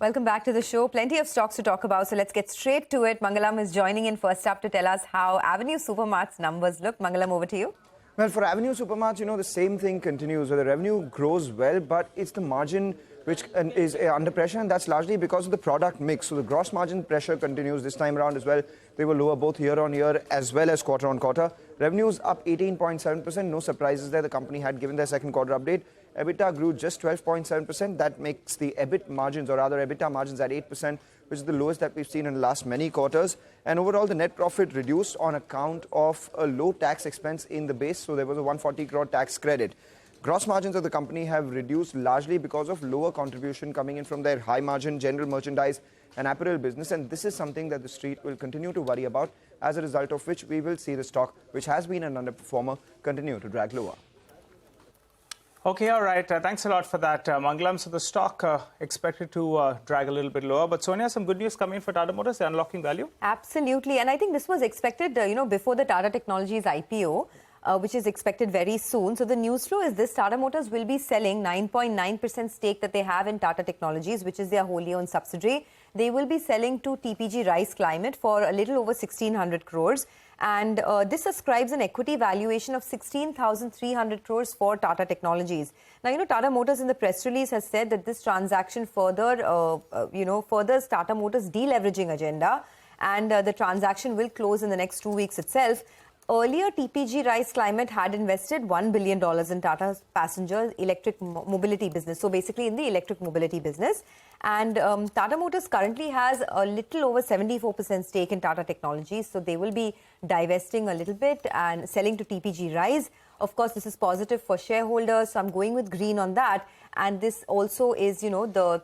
Welcome back to the show. Plenty of stocks to talk about, so let's get straight to it. Mangalam is joining in first up to tell us how Avenue Supermarts numbers look. Mangalam, over to you. Well, for Avenue Supermarts, the same thing continues. The revenue grows well, but it's the margin which is under pressure, and that's largely because of the product mix. So the gross margin pressure continues this time around as well. They were lower both year on year as well as quarter on quarter. Revenues up 18.7%. No surprises there. The company had given their second quarter update. EBITDA grew just 12.7%. That makes the EBIT margins, or rather EBITDA margins, at 8%, which is the lowest that we've seen in the last many quarters. And overall, the net profit reduced on account of a low tax expense in the base. So there was a 140 crore tax credit. Gross margins of the company have reduced largely because of lower contribution coming in from their high margin general merchandise and apparel business. And this is something that the street will continue to worry about, as a result of which we will see the stock, which has been an underperformer, continue to drag lower. Okay, all right. Thanks a lot for that, Mangalam. So the stock expected to drag a little bit lower. But Sonia, some good news coming for Tata Motors. They're unlocking value. Absolutely. And I think this was expected, before the Tata Technologies IPO, which is expected very soon. So the news flow is this: Tata Motors will be selling 9.9% stake that they have in Tata Technologies, which is their wholly owned subsidiary. They will be selling to TPG Rise Climate for a little over 1,600 crores. And this ascribes an equity valuation of 16,300 crores for Tata Technologies. Now, Tata Motors in the press release has said that this transaction furthers Tata Motors' deleveraging agenda, and the transaction will close in the next 2 weeks itself. Earlier, TPG Rise Climate had invested $1 billion in Tata's passenger electric mobility business. So basically in the electric mobility business. And Tata Motors currently has a little over 74% stake in Tata Technologies. So they will be divesting a little bit and selling to TPG Rise. Of course, this is positive for shareholders. So I'm going with green on that. And this also is, the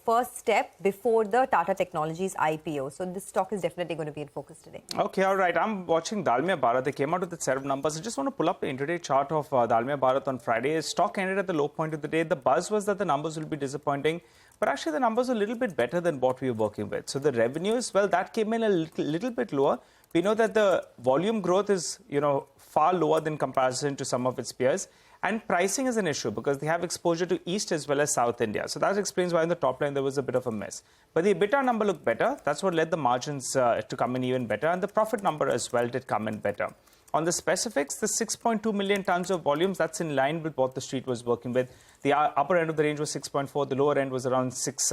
first step before the Tata Technologies IPO. So this stock is definitely going to be in focus today. Okay, all right. I'm watching Dalmia Bharat. They came out with a set of numbers. I just want to pull up the intraday chart of Dalmia Bharat on Friday. Stock ended at the low point of the day. The buzz was that the numbers will be disappointing, but actually the numbers are a little bit better than what we were working with. So the revenues, well, that came in a little bit lower. We know that the volume growth is, far lower than comparison to some of its peers. And pricing is an issue because they have exposure to East as well as South India. So that explains why in the top line there was a bit of a mess. But the EBITDA number looked better. That's what led the margins to come in even better. And the profit number as well did come in better. On the specifics, the 6.2 million tons of volumes, that's in line with what the street was working with. The upper end of the range was 6.4. The lower end was around 6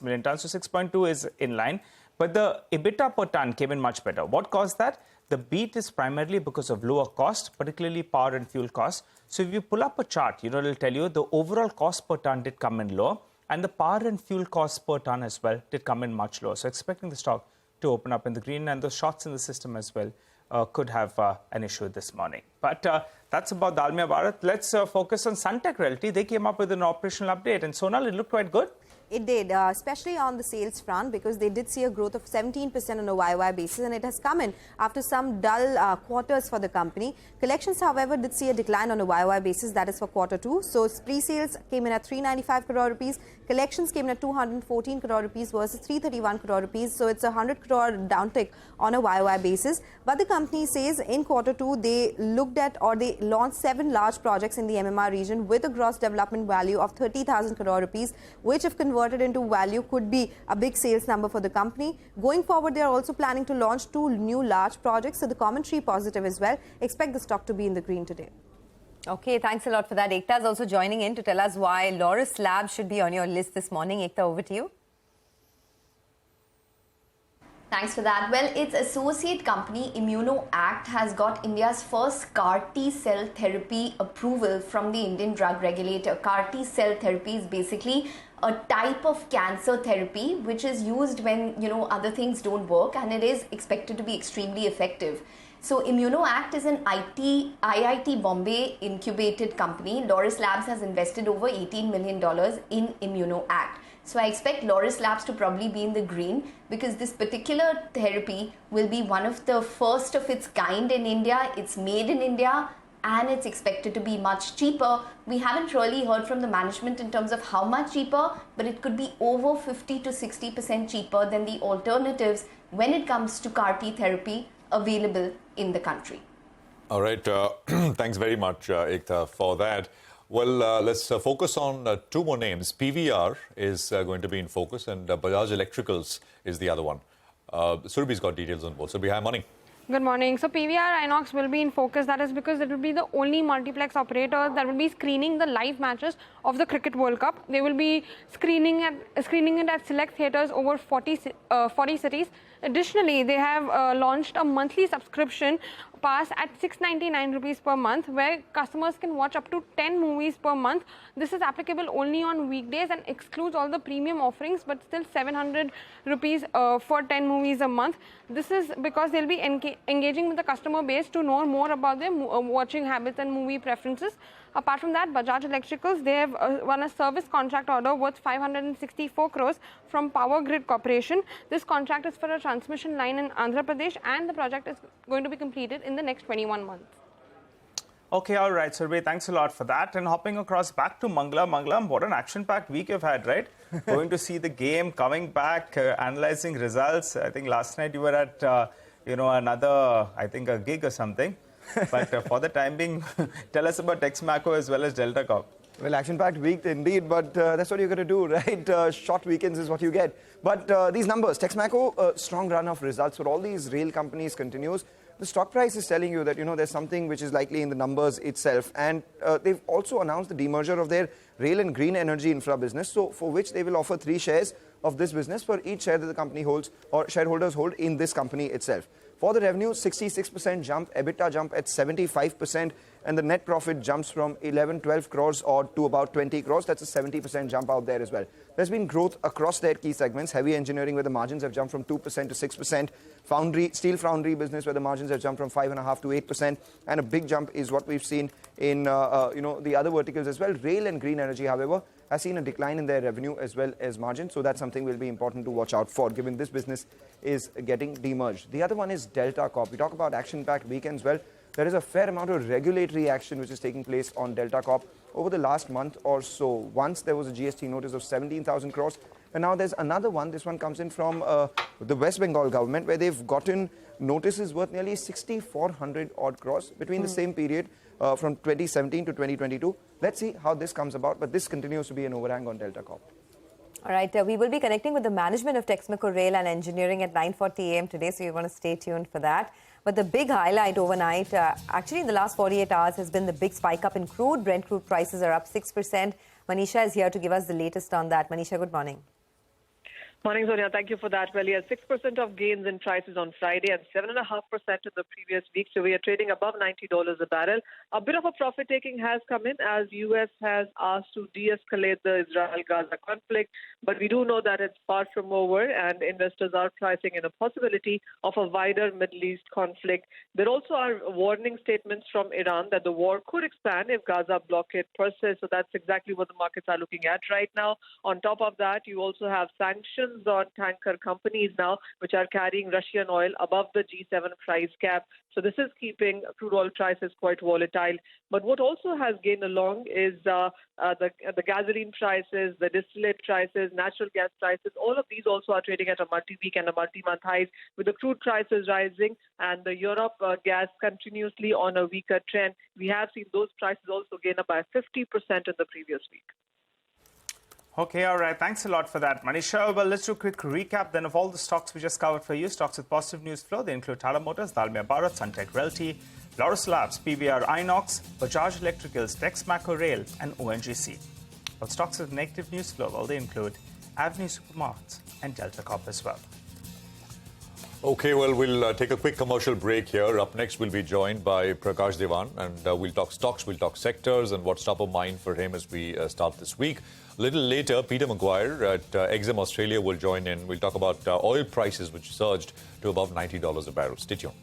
million tons. So 6.2 is in line. But the EBITDA per ton came in much better. What caused that? The beat is primarily because of lower cost, particularly power and fuel costs. So if you pull up a chart, it'll tell you the overall cost per ton did come in low, and the power and fuel costs per ton as well did come in much lower. So expecting the stock to open up in the green, and the shorts in the system as well could have an issue this morning. But that's about Dalmia Bharat. Let's focus on Sunteck Realty. They came up with an operational update, and Sonal, it looked quite good. It did, especially on the sales front, because they did see a growth of 17% on a YY basis, and it has come in after some dull quarters for the company. Collections, however, did see a decline on a YY basis, that is for quarter two. So pre-sales came in at 395 crore rupees, collections came in at 214 crore rupees versus 331 crore rupees. So it's a 100 crore downtick on a YY basis. But the company says in quarter two, they looked at, or they launched 7 large projects in the MMR region with a gross development value of 30,000 crore rupees, which if converted into value could be a big sales number for the company. Going forward, they are also planning to launch 2 new large projects, so the commentary positive as well. Expect the stock to be in the green today. Okay, thanks a lot for that. Ekta is also joining in to tell us why Laurus Labs should be on your list this morning. Ekta, over to you. Thanks for that. Well, its associate company ImmunoAct has got India's first CAR T-cell therapy approval from the Indian drug regulator. CAR T-cell therapy is basically a type of cancer therapy which is used when, other things don't work, and it is expected to be extremely effective. So ImmunoAct is an IIT Bombay incubated company. Laurus Labs has invested over $18 million in ImmunoAct. So I expect Laurus Labs to probably be in the green because this particular therapy will be one of the first of its kind in India. It's made in India and it's expected to be much cheaper. We haven't really heard from the management in terms of how much cheaper, but it could be over 50 to 60% cheaper than the alternatives when it comes to CAR T therapy available in the country. All right. Thanks very much, Ekta, for that. Well, let's focus on two more names. PVR is going to be in focus, and Bajaj Electricals is the other one. Surabhi's got details on both. Surabhi, hi, morning. Good morning. So PVR Inox will be in focus. That is because it will be the only multiplex operator that will be screening the live matches of the Cricket World Cup. They will be screening it at select theatres over 40 cities. Additionally, they have launched a monthly subscription pass at 699 rupees per month, where customers can watch up to 10 movies per month. This is applicable only on weekdays and excludes all the premium offerings, but still 700 rupees for 10 movies a month. This is because they'll be engaging with the customer base to know more about their watching habits and movie preferences. Apart from that, Bajaj Electricals, they have won a service contract order worth 564 crores from Power Grid Corporation. This contract is for a transmission line in Andhra Pradesh, and the project is going to be completed in the next 21 months. Okay, all right, Surabhi, thanks a lot for that. And hopping across back to Mangala. Mangala, what an action-packed week you've had, right? Going to see the game, coming back, analyzing results. I think last night you were at, another, I think, a gig or something. But for the time being, tell us about Texmaco as well as Delta Corp. Well, action-packed week indeed, but that's what you're going to do, right? Short weekends is what you get. But these numbers, Texmaco, strong run of results for all these rail companies continues. The stock price is telling you that, there's something which is likely in the numbers itself. And they've also announced the demerger of their rail and green energy infra business, so for which they will offer 3 shares of this business for each share that the company holds or shareholders hold in this company itself. For the revenue, 66% jump, EBITDA jump at 75%, and the net profit jumps from 11-12 crores odd to about 20 crores. That's a 70% jump out there as well. There's been growth across their key segments. Heavy engineering, where the margins have jumped from 2% to 6%. Foundry, steel foundry business, where the margins have jumped from 5.5% to 8%. And a big jump is what we've seen in the other verticals as well. Rail and green energy, however, has seen a decline in their revenue as well as margin. So that's something will be important to watch out for, given this business is getting demerged. The other one is Delta Corp. We talk about action-packed weekends. Well, there is a fair amount of regulatory action which is taking place on Delta Corp over the last month or so. Once there was a GST notice of 17,000 crores, and now there's another one. This one comes in from the West Bengal government, where they've gotten notices worth nearly 6,400 odd crores between the same period from 2017 to 2022. Let's see how this comes about, but this continues to be an overhang on Delta Corp. All right, we will be connecting with the management of Texmaco Rail and Engineering at 9:40 a.m. today, so you want to stay tuned for that. But the big highlight overnight, actually in the last 48 hours, has been the big spike up in crude. Brent crude prices are up 6%. Manisha is here to give us the latest on that. Manisha, good morning. Morning, Sonia. Thank you for that. Well, yeah, 6% of gains in prices on Friday and 7.5% in the previous week. So we are trading above $90 a barrel. A bit of a profit-taking has come in as U.S. has asked to de-escalate the Israel-Gaza conflict. But we do know that it's far from over, and investors are pricing in a possibility of a wider Middle East conflict. There also are warning statements from Iran that the war could expand if Gaza blockade persists. So that's exactly what the markets are looking at right now. On top of that, you also have sanctions on tanker companies now, which are carrying Russian oil above the G7 price cap. So this is keeping crude oil prices quite volatile. But what also has gained along is the gasoline prices, the distillate prices, natural gas prices. All of these also are trading at a multi-week and a multi-month highs, with the crude prices rising and the Europe gas continuously on a weaker trend. We have seen those prices also gain up by 50% in the previous week. Okay, all right. Thanks a lot for that, Manisha. Well, let's do a quick recap then of all the stocks we just covered for you. Stocks with positive news flow. They include Tata Motors, Dalmia, Bharat, Sunteck, Realty, Laurus Labs, PVR, Inox, Bajaj Electricals, Texmaco Rail, and ONGC. But stocks with negative news flow, well, they include Avenue Supermarts and Delta Corp as well. Okay, well, we'll take a quick commercial break here. Up next, we'll be joined by Prakash Devan, and we'll talk stocks, we'll talk sectors, and what's top of mind for him as we start this week. A little later, Peter Maguire at Exim Australia will join in. We'll talk about oil prices, which surged to above $90 a barrel. Stay tuned.